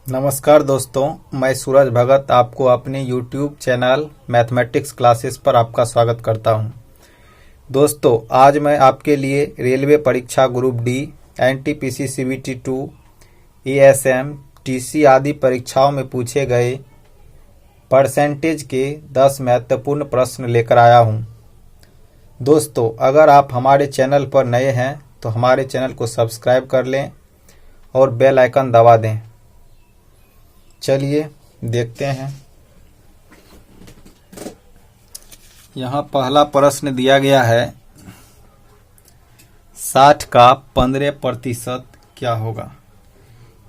नमस्कार दोस्तों, मैं सूरज भगत आपको अपने YouTube चैनल मैथमेटिक्स क्लासेस पर आपका स्वागत करता हूं। दोस्तों, आज मैं आपके लिए रेलवे परीक्षा group D, NTPC CBT 2, ASM, TC आदि परीक्षाओं में पूछे गए परसेंटेज के 10 महत्वपूर्ण प्रश्न लेकर आया हूं। दोस्तों, अगर आप हमारे चैनल पर नए हैं तो हमारे चैनल को सब्सक्राइब कर लें और बेल आइकन दबा दें। चलिए देखते हैं। यहाँ पहला प्रश्न दिया गया है, 60 का 15% क्या होगा।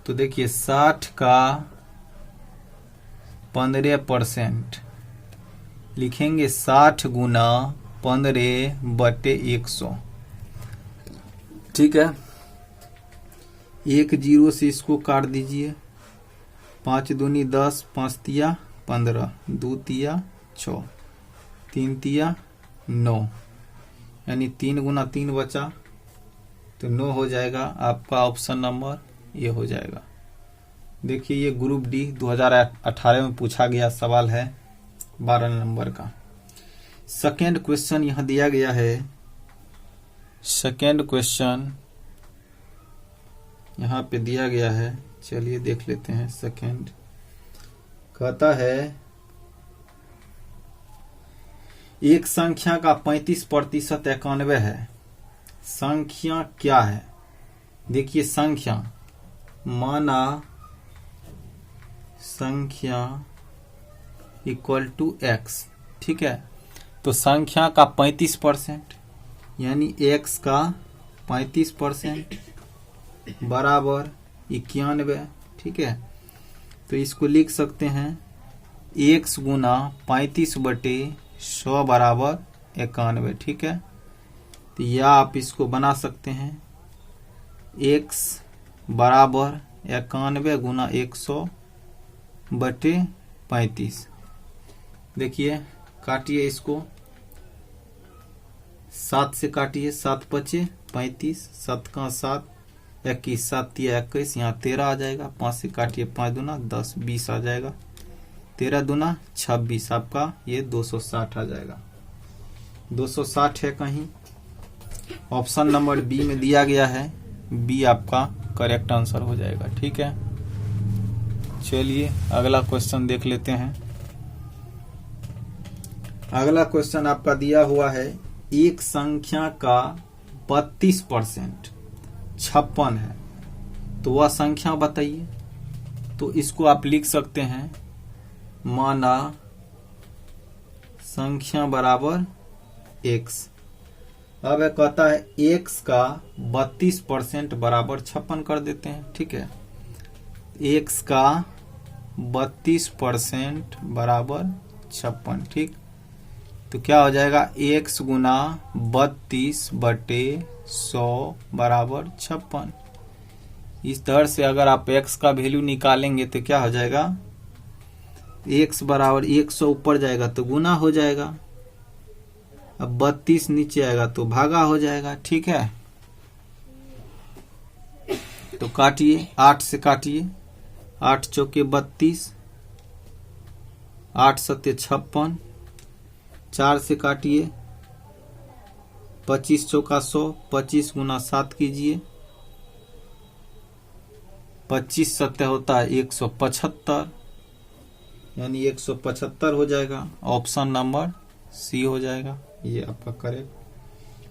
तो देखिए 60 का 15% लिखेंगे 60 गुना 15/100। ठीक है, एक जीरो से इसको काट दीजिए। 5 दूनी 10, 5 तिया 15, 2 तिया 6, 3 तिया 9, यानी 3 गुना 3 बचा तो 9 हो जाएगा। आपका ऑप्शन नंबर ये हो जाएगा। देखिए ये ग्रुप डी 2018 में पूछा गया सवाल है, 12 नंबर का। सेकेंड क्वेश्चन यहां दिया गया है। सेकेंड क्वेश्चन यहां पे दिया गया है, चलिए देख लेते हैं। सेकेंड कहता है, एक संख्या का 35% 91 है। संख्या क्या है? देखिए संख्या माना संख्या इक्वल टू एक्स। ठीक है, तो संख्या का 35% यानी एक्स का 35% बराबर 91। ठीक है, तो इसको लिख सकते हैं x गुना 35/100 बराबर 91। ठीक है, तो या आप इसको बना सकते हैं x बराबर 91 गुना 100/35। देखिए काटिए इसको, 7 से काटिए, 7 पचे 35, 7 का 7, 21, 7 तिया 21, यहाँ 13 आ जाएगा। 5 से काटिए, 5 दूना 10, 20 आ जाएगा। 13 दूना 26, आपका ये 260 आ जाएगा। 260 है कहीं, ऑप्शन नंबर बी में दिया गया है। बी आपका करेक्ट आंसर हो जाएगा। ठीक है, चलिए अगला क्वेश्चन देख लेते हैं। अगला क्वेश्चन आपका दिया हुआ है, एक संख्या का 32% 56 है, तो वह संख्या बताइए। तो इसको आप लिख सकते हैं माना संख्या बराबर x। अब कहता है x का 32% बराबर 56 कर देते हैं। ठीक है, x का 32% बराबर 56। ठीक, तो क्या हो जाएगा, x गुना 32/100 बराबर 56। इस तरह से अगर आप x का वैल्यू निकालेंगे तो क्या हो जाएगा, x बराबर 100 ऊपर जाएगा तो गुना हो जाएगा, अब 32 नीचे आएगा तो भागा हो जाएगा। ठीक है, तो काटिए, 8 से काटिए, 8 चौके 32, 8 सत्ते 56, 4 से काटिए, 25 चौका 100, 25 गुना 7 कीजिए, 25 सत्ते होता है 175, यानी 175 हो जाएगा। ऑप्शन नंबर सी हो जाएगा, ये आपका करेक्ट।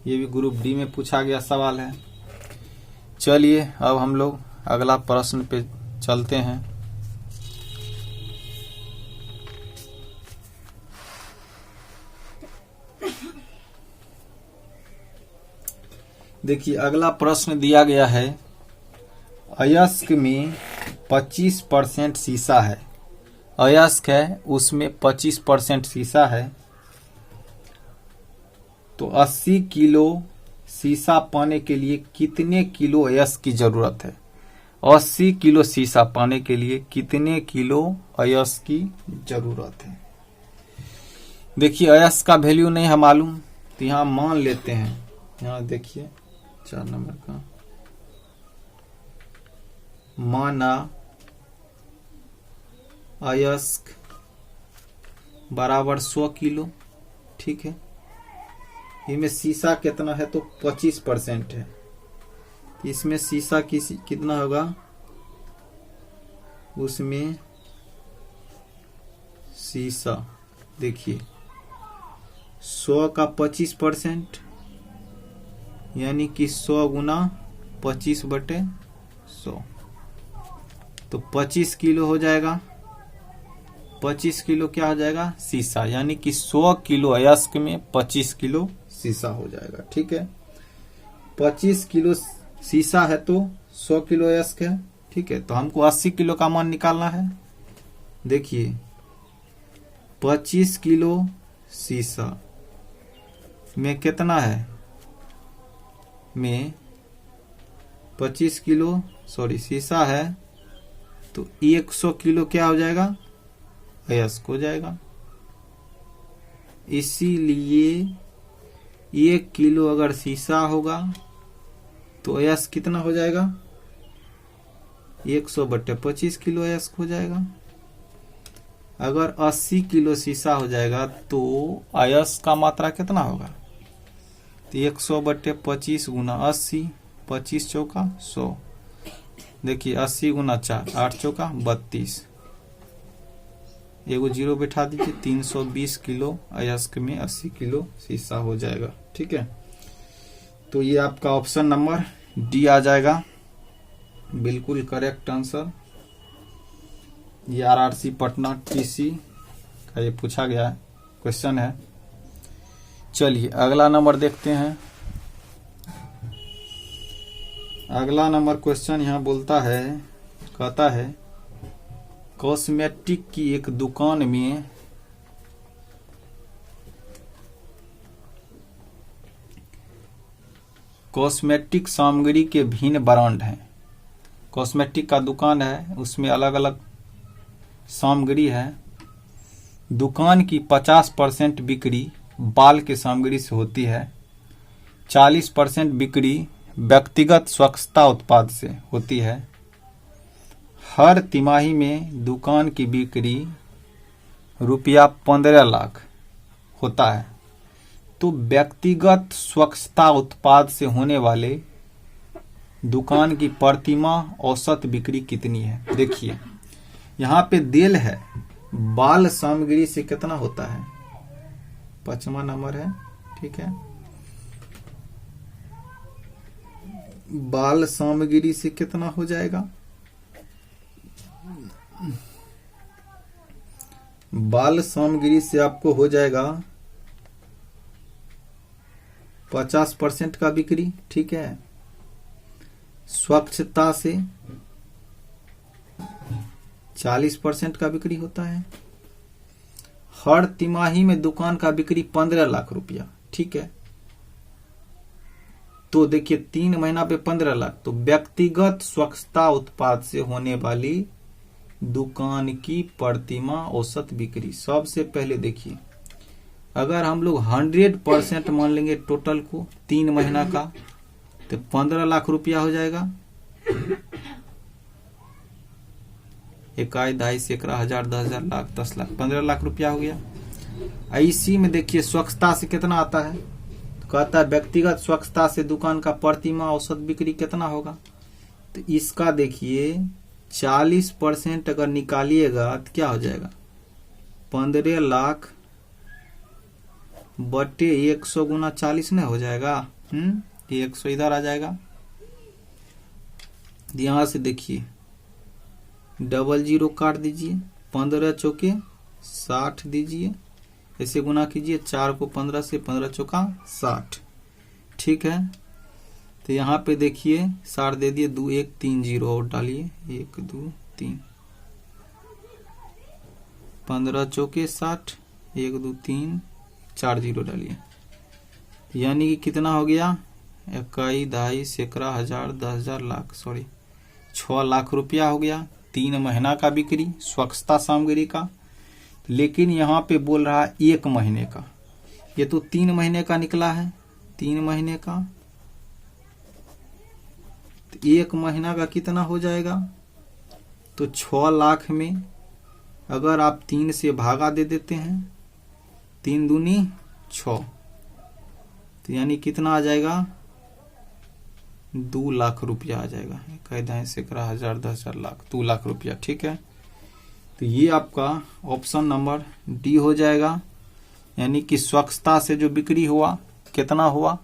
ये भी ग्रुप डी में पूछा गया सवाल है। चलिए अब हम लोग अगला प्रश्न पे चलते हैं। देखिए अगला प्रश्न दिया गया है, अयस्क में 25% शीशा है। अयस्क है, उसमें 25% शीशा है, तो 80 किलो शीशा पाने के लिए कितने किलो अयस्क की जरूरत है। 80 किलो शीशा पाने के लिए कितने किलो अयस्क की जरूरत है। देखिए अयस्क का वैल्यू नहीं है मालूम, तो यहाँ मान लेते हैं। यहाँ देखिए 4 नंबर का, माना अयस्क बराबर 100 किलो। ठीक है, इसमें शीशा कितना है तो 25% है। इसमें शीशा कितना होगा, उसमें शीशा देखिए 100 का 25%, यानी कि 100 गुना 25/100, तो 25 किलो हो जाएगा। 25 किलो क्या हो जाएगा, शीशा, यानी कि 100 किलो अयस्क में 25 किलो शीशा हो जाएगा। ठीक है, 25 किलो शीशा है तो 100 किलो अयस्क है। ठीक है, तो हमको 80 किलो का मान निकालना है। देखिए 25 किलो शीशा में कितना है, में 25 किलो शीशा है तो 100 किलो क्या हो जाएगा, अयस्क हो जाएगा। इसीलिए 1 किलो अगर शीशा होगा तो अयस्क कितना हो जाएगा, 100/25 किलो अयस्क हो जाएगा। अगर 80 किलो शीशा हो जाएगा तो अयस्क का मात्रा कितना होगा, तो 100/25 गुना 80, 25 चौका 100। देखिए 80 गुना 4, 8 चौका 32, एगो जीरो बैठा दीजिए, 320 किलो अयस्क में 80 किलो शीशा हो जाएगा। ठीक है, तो ये आपका ऑप्शन नंबर डी आ जाएगा, बिल्कुल करेक्ट आंसर। ये आरआरसी पटना टीसी का ये पूछा गया क्वेश्चन है। चलिए अगला नंबर देखते हैं। अगला नंबर क्वेश्चन यहाँ बोलता है, कहता है कॉस्मेटिक की एक दुकान में कॉस्मेटिक सामग्री के भिन्न ब्रांड हैं। कॉस्मेटिक का दुकान है, उसमें अलग अलग सामग्री है। दुकान की 50% बिक्री बाल के सामग्री से होती है, 40% बिक्री व्यक्तिगत स्वच्छता उत्पाद से होती है। हर तिमाही में दुकान की बिक्री रुपया 15 लाख होता है। तो व्यक्तिगत स्वच्छता उत्पाद से होने वाले दुकान की प्रतिमाह औसत बिक्री कितनी है। देखिए यहाँ पे देल है बाल सामग्री से कितना होता है, 5वां नंबर है। ठीक है, बाल सामग्री से कितना हो जाएगा, बाल सामग्री से आपको हो जाएगा 50% का बिक्री। ठीक है, स्वच्छता से 40% का बिक्री होता है। हर तिमाही में दुकान का बिक्री 15 लाख रुपया। ठीक है, तो देखिए 3 महीना पे 15 लाख, तो व्यक्तिगत स्वच्छता उत्पाद से होने वाली दुकान की प्रतिमाह औसत बिक्री। सबसे पहले देखिए अगर हम लोग 100% मान लेंगे टोटल को 3 महीना का, तो 15 लाख रुपया हो जाएगा। 1, 2, 3, 1000, 10,000, लाख, 10 लाख, 15 लाख रुपया हो गया। इसी में देखिए स्वच्छता से कितना आता है, तो कहता है व्यक्तिगत स्वच्छता से दुकान का प्रतिमाह औसत बिक्री कितना होगा। तो इसका देखिए 40% अगर निकालिएगा तो क्या हो जाएगा, 15 लाख बटे 100 गुना 40 नहीं हो जाएगा। 100 इधर आ जाएगा। यहां से देखिए 00 काट दीजिए, 15 चौके 60 दीजिए, ऐसे गुना कीजिए, 4 को 15 से, 15 चौका 60। ठीक है, तो यहाँ पे देखिए 60 दे दिए, 2 1 3 0 और डालिए, 1 2 3, 15 चौके 60, 1 2 3 4 0 डालिए, यानी कि कितना हो गया, 1, 2, 10, 1000, 10,000, लाख, 6 लाख रुपया हो गया। 3 महीना का बिक्री स्वच्छता सामग्री का। लेकिन यहाँ पे बोल रहा है 1 महीने का, ये तो 3 महीने का निकला है, 3 महीने का। तो 1 महीना का कितना हो जाएगा, तो 6 लाख में अगर आप 3 से भागा दे देते हैं, 3 दूनी 6, तो यानी कितना आ जाएगा, 2 लाख रुपया आ जाएगा। कह सैकड़ा, हजार, 10,000, लाख, 2 लाख रुपया। ठीक है, तो ये आपका ऑप्शन नंबर डी हो जाएगा। यानी कि स्वच्छता से जो बिक्री हुआ कितना हुआ,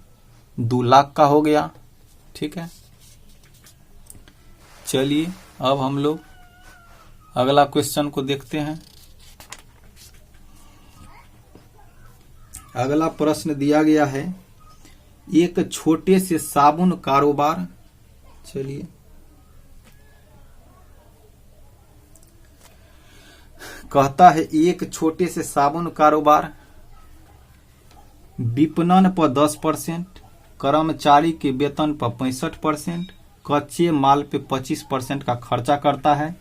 2 लाख का हो गया। ठीक है, चलिए अब हम लोग अगला क्वेश्चन को देखते हैं। अगला प्रश्न दिया गया है, एक छोटे से साबुन कारोबार, चलिए कहता है एक छोटे से साबुन कारोबार विपणन पर 10%, कर्मचारी के वेतन पर 65%, कच्चे माल पे 25% का खर्चा करता है।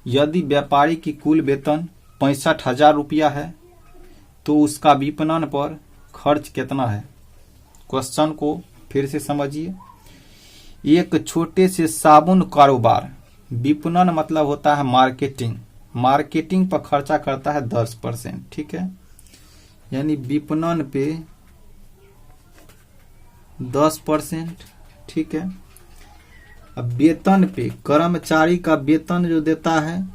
यदि व्यापारी की कुल वेतन 65,000 रुपया है तो उसका विपणन पर खर्च कितना है। क्वेश्चन को फिर से समझिए। एक छोटे से साबुन कारोबार, विपणन मतलब होता है मार्केटिंग, मार्केटिंग पर खर्चा करता है 10%। ठीक है, यानी विपणन पे 10%। ठीक है, अब वेतन पे, कर्मचारी का वेतन जो देता है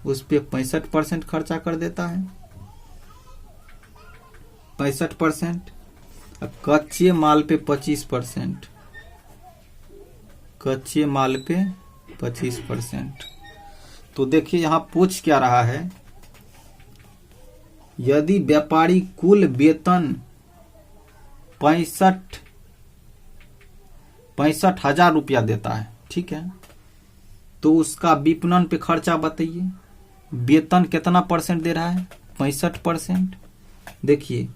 उस पे 65% खर्चा कर देता है, 65%। अब कच्चे माल पे 25%, कच्चे माल पे 25%। तो देखिए यहां पूछ क्या रहा है, यदि व्यापारी कुल वेतन 65,000 रुपया देता है, ठीक है, तो उसका विपणन पे खर्चा बताइए। वेतन कितना परसेंट दे रहा है, 65%। देखिए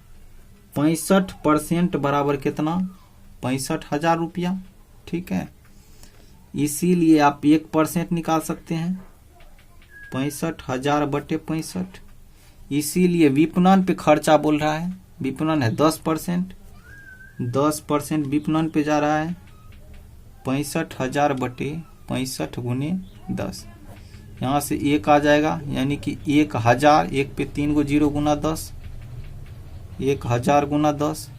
65% बराबर कितना, 65,000 रुपया। ठीक है, इसीलिए आप 1% निकाल सकते हैं, 65,000 बटे 65। इसीलिए विपणन पे खर्चा बोल रहा है, विपणन है 10%, 10% विपणन पे जा रहा है, 65,000 बटे 65 गुने 10। यहाँ से 1 आ जाएगा, यानी कि 1,000, 1 पे 3 गो 0 गुना 10, 1,000 गुना 10,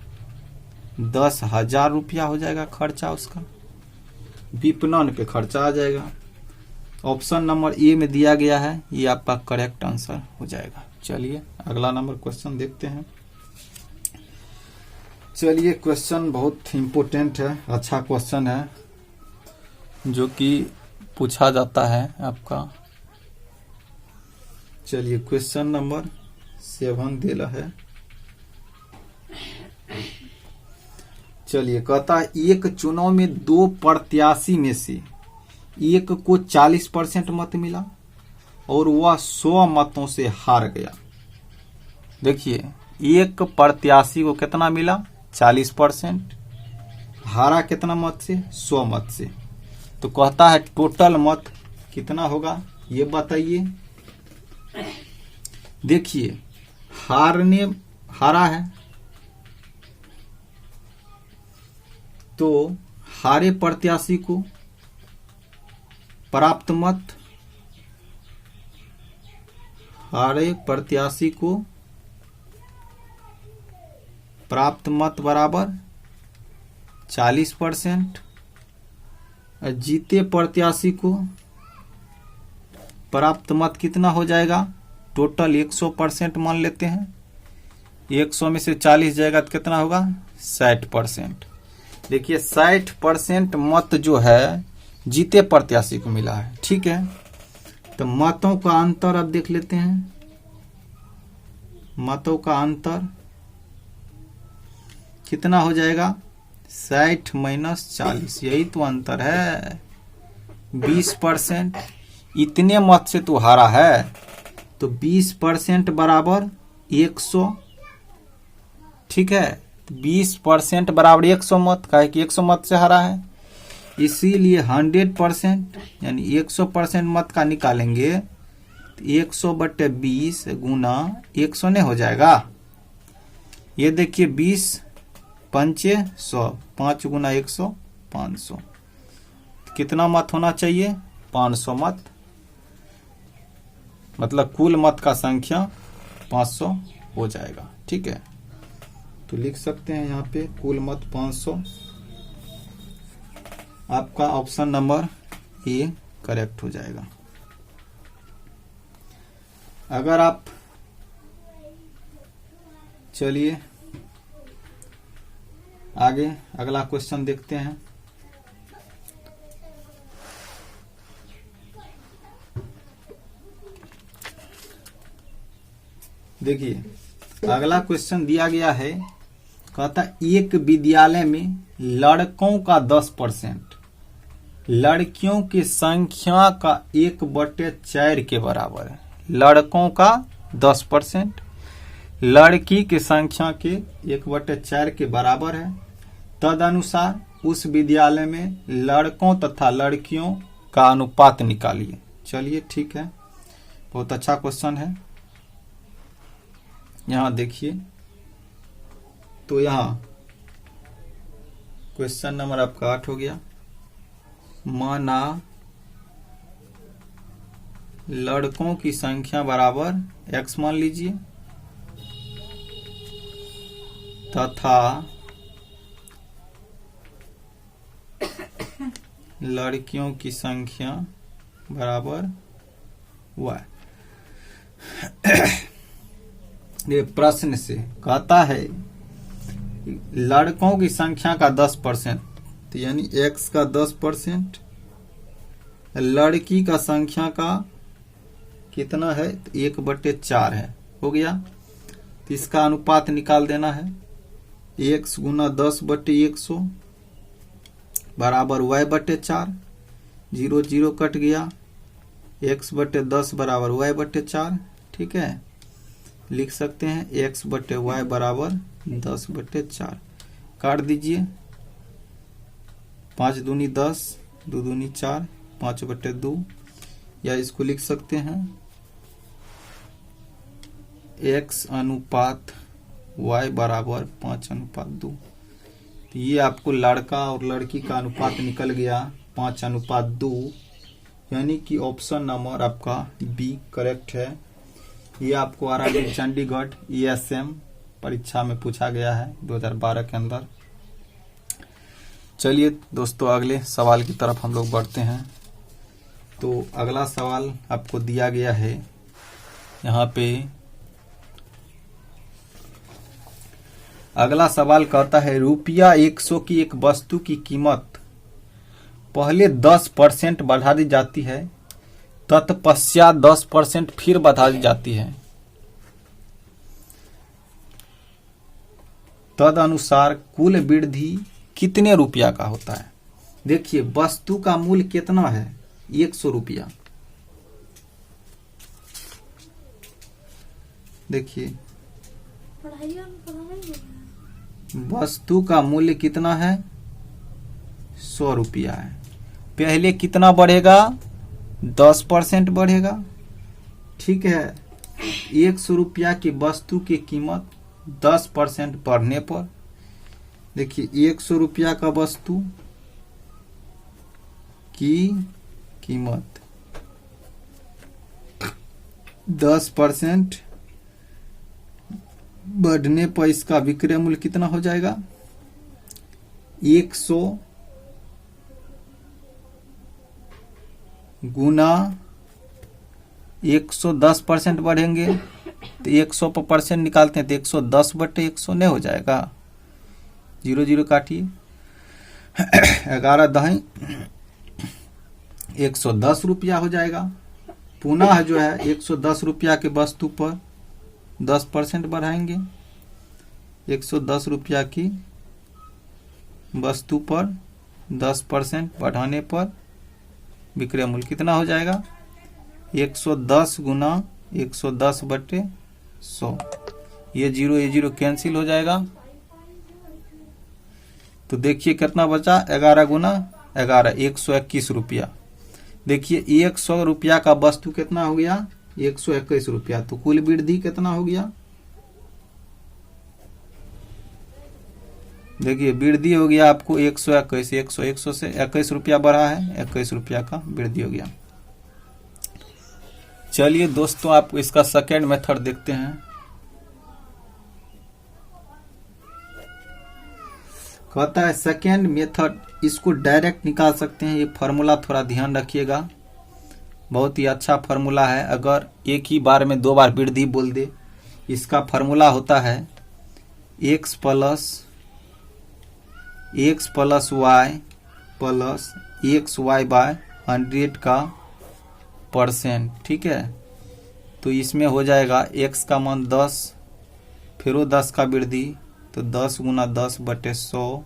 10,000 रुपया हो जाएगा खर्चा उसका, विपणन पे खर्चा आ जाएगा। ऑप्शन नंबर ए में दिया गया है, ये आपका करेक्ट आंसर हो जाएगा। चलिए अगला नंबर क्वेश्चन देखते हैं। चलिए क्वेश्चन बहुत इम्पोर्टेंट है, अच्छा क्वेश्चन है जो कि पूछा जाता है आपका। चलिए क्वेश्चन नंबर 7 दिया है। चलिए कहता है एक चुनाव में 2 प्रत्याशी में से एक को 40% मत मिला और वह 100 मतों से हार गया। देखिए एक प्रत्याशी को कितना मिला, 40%, हारा कितना मत से, 100 मत से। तो कहता है टोटल मत कितना होगा ये बताइए। देखिए हारा है तो हारे प्रत्याशी को प्राप्त मत, हारे प्रत्याशी को प्राप्त मत बराबर 40%, जीते प्रत्याशी को प्राप्त मत कितना हो जाएगा, टोटल 100% मान लेते हैं, 100 में से 40 जाएगा तो कितना होगा, 60%। देखिए 60% मत जो है जीते प्रत्याशी को मिला है। ठीक है, तो मतों का अंतर अब देख लेते हैं। मतों का अंतर कितना हो जाएगा, 60 माइनस 40, यही तो अंतर है, 20%। इतने मत से तो हारा है तो 20% बराबर 100। ठीक है, 20% बराबर 100 मत का है कि 100 मत से हारा है, इसीलिए 100% यानी 100% मत का निकालेंगे तो 100 बटे 20 गुना 100 नहीं हो जाएगा। ये देखिए 20 पंचे 100, 5 गुना 100 500, कितना मत होना चाहिए, 500 मत। मतलब कुल मत का संख्या 500 हो जाएगा। ठीक है, तो लिख सकते हैं यहाँ पे कुल मत 500। आपका ऑप्शन नंबर ए करेक्ट हो जाएगा। अगर आप चलिए आगे अगला क्वेश्चन देखते हैं। देखिए अगला क्वेश्चन दिया गया है, कहता एक विद्यालय में लड़कों का 10% लड़कियों की संख्या का 1/4 के बराबर है। लड़कों का 10% लड़की की संख्या के 1/4 के बराबर है। तदनुसार उस विद्यालय में लड़कों तथा लड़कियों का अनुपात निकालिए। चलिए ठीक है, बहुत अच्छा क्वेश्चन है। यहां देखिए, तो यहां क्वेश्चन नंबर आपका 8 हो गया। माना लड़कों की संख्या बराबर x मान लीजिए तथा लड़कियों की संख्या बराबर y। ये प्रश्न से कहता है लड़कों की संख्या का 10%, तो यानी x का 10%, लड़की का संख्या का कितना है, तो 1/4 है, हो गया। तो इसका अनुपात निकाल देना है। x गुना 10/100 बराबर y/4, 0 0 कट गया, x/10 बराबर y/4। ठीक है, लिख सकते हैं x/y बराबर 10/4। काट दीजिए, 5 दूनी 10, 2 दूनी 4, 5/2, या इसको लिख सकते हैं x अनुपात y बराबर 5/2। तो ये आपको लड़का और लड़की का अनुपात निकल गया 5/2, यानी कि ऑप्शन नंबर आपका बी करेक्ट है। ये आपको आरआरबी चंडीगढ़ ESM परीक्षा में पूछा गया है 2012 के अंदर। चलिए दोस्तों अगले सवाल की तरफ हम लोग बढ़ते हैं। तो अगला सवाल आपको दिया गया है यहाँ पे। अगला सवाल कहता है रुपया 100 की एक वस्तु की कीमत पहले 10% बढ़ा दी जाती है, तत्पश्चात 10% फिर बढ़ा दी जाती है। तद अनुसार कुल वृद्धि कितने रुपया का होता है। देखिए वस्तु का मूल्य कितना है, 100 रुपया। देखिए वस्तु का मूल्य कितना है, 100 रुपया है। पहले कितना बढ़ेगा, 10% बढ़ेगा। ठीक है, 100 रुपया की वस्तु की कीमत 10% बढ़ने पर, देखिए 100 रुपया का वस्तु की कीमत 10% बढ़ने पर इसका विक्रय मूल्य कितना हो जाएगा, 100 गुना 110% बढ़ेंगे तो 100 पर परसेंट निकालते हैं तो 110/100 नहीं हो जाएगा। 0 0 काटिए, 11 दही 110 रुपया हो जाएगा। पुनः जो है 110 रुपया के वस्तु पर 10% बढ़ाएंगे। 110 रुपया की वस्तु पर 10% बढ़ाने पर विक्रय मूल्य कितना हो जाएगा, 110 गुना 110/100। ये 0 कैंसिल हो जाएगा। तो देखिए कितना बचा, 11 गुना 11 121 रुपया। देखिए 100 रुपया का वस्तु कितना हो गया, 121 रुपया। तो कुल वृद्धि कितना हो गया, देखिए वृद्धि हो गया आपको 121। 100 से 21 रुपया बढ़ा है, 21 रुपया का वृद्धि हो गया। चलिए दोस्तों, आप इसका सेकेंड मेथड देखते हैं। कहता है सेकेंड मेथड, इसको डायरेक्ट निकाल सकते हैं। ये फार्मूला थोड़ा ध्यान रखिएगा, बहुत ही अच्छा फार्मूला है। अगर एक ही बार में 2 बार वृद्धि बोल दे, इसका फार्मूला होता है x plus Y plus XY by 100 का परसेंट। ठीक है, तो इसमें हो जाएगा x का मान 10, फिर 10 का वृद्धि, तो 10 गुना 10 बटे 100,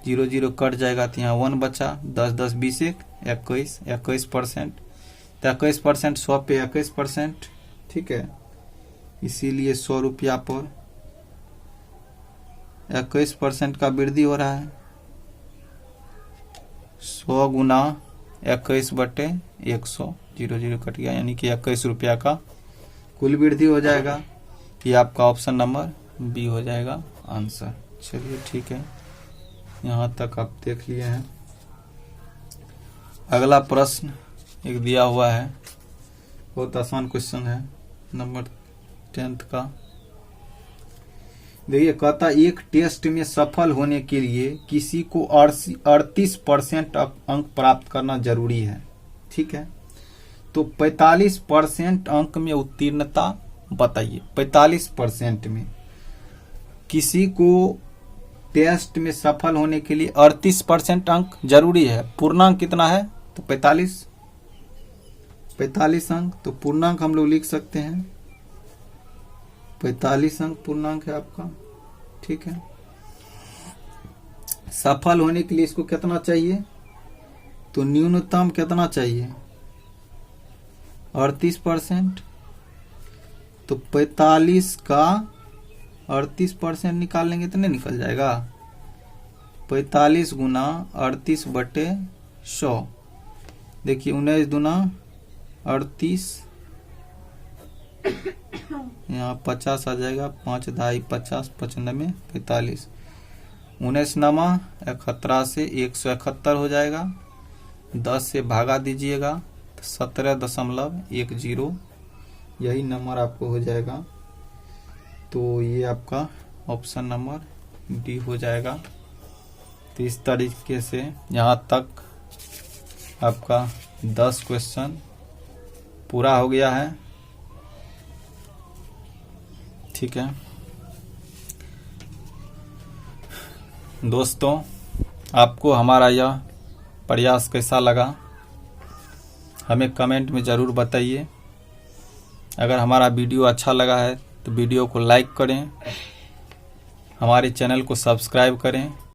0 0 कट जाएगा, तो यहाँ 1 बचा, 10 10 20 21 21%, तो 21% 100 पे 21%। ठीक है, इसीलिए 100 रुपया पर 21% का वृद्धि हो रहा है। 100 गुना 21 बटे 100, 0 0 कट गया, यानी कि 21 रुपया का कुल वृद्धि हो जाएगा। ये आपका ऑप्शन नंबर बी हो जाएगा आंसर। चलिए ठीक है, यहाँ तक आप देख लिए हैं। अगला प्रश्न एक दिया हुआ है, बहुत आसान क्वेश्चन है, नंबर 10th का। देखिए, कहता एक टेस्ट में सफल होने के लिए किसी को 38% अंक प्राप्त करना जरूरी है। ठीक है, तो 45% अंक में उत्तीर्णता बताइए। 45% में किसी को टेस्ट में सफल होने के लिए 38% अंक जरूरी है। पूर्णांक कितना है? तो 45 अंक। तो पूर्णांक हम लोग लिख सकते हैं, 45 अंक पूर्णांक है आपका। ठीक है, सफल होने के लिए इसको कितना चाहिए? तो न्यूनतम कितना चाहिए? 38%। तो 45 का 38% निकाल लेंगे तो नहीं निकल जाएगा? 45 गुना 38 बटे 100, देखिए 19 दूना 38, यहाँ 50 आ जाएगा, 5 ढाई 50, 95 45, 19 नमा 71 से 171 हो जाएगा। 10 से भागा दीजिएगा तो 17.10, यही नंबर आपको हो जाएगा। तो ये आपका ऑप्शन नंबर डी हो जाएगा। तो इस तरीके से यहाँ तक आपका 10 क्वेश्चन पूरा हो गया है। ठीक है दोस्तों, आपको हमारा यह प्रयास कैसा लगा हमें कमेंट में ज़रूर बताइए। अगर हमारा वीडियो अच्छा लगा है तो वीडियो को लाइक करें, हमारे चैनल को सब्सक्राइब करें।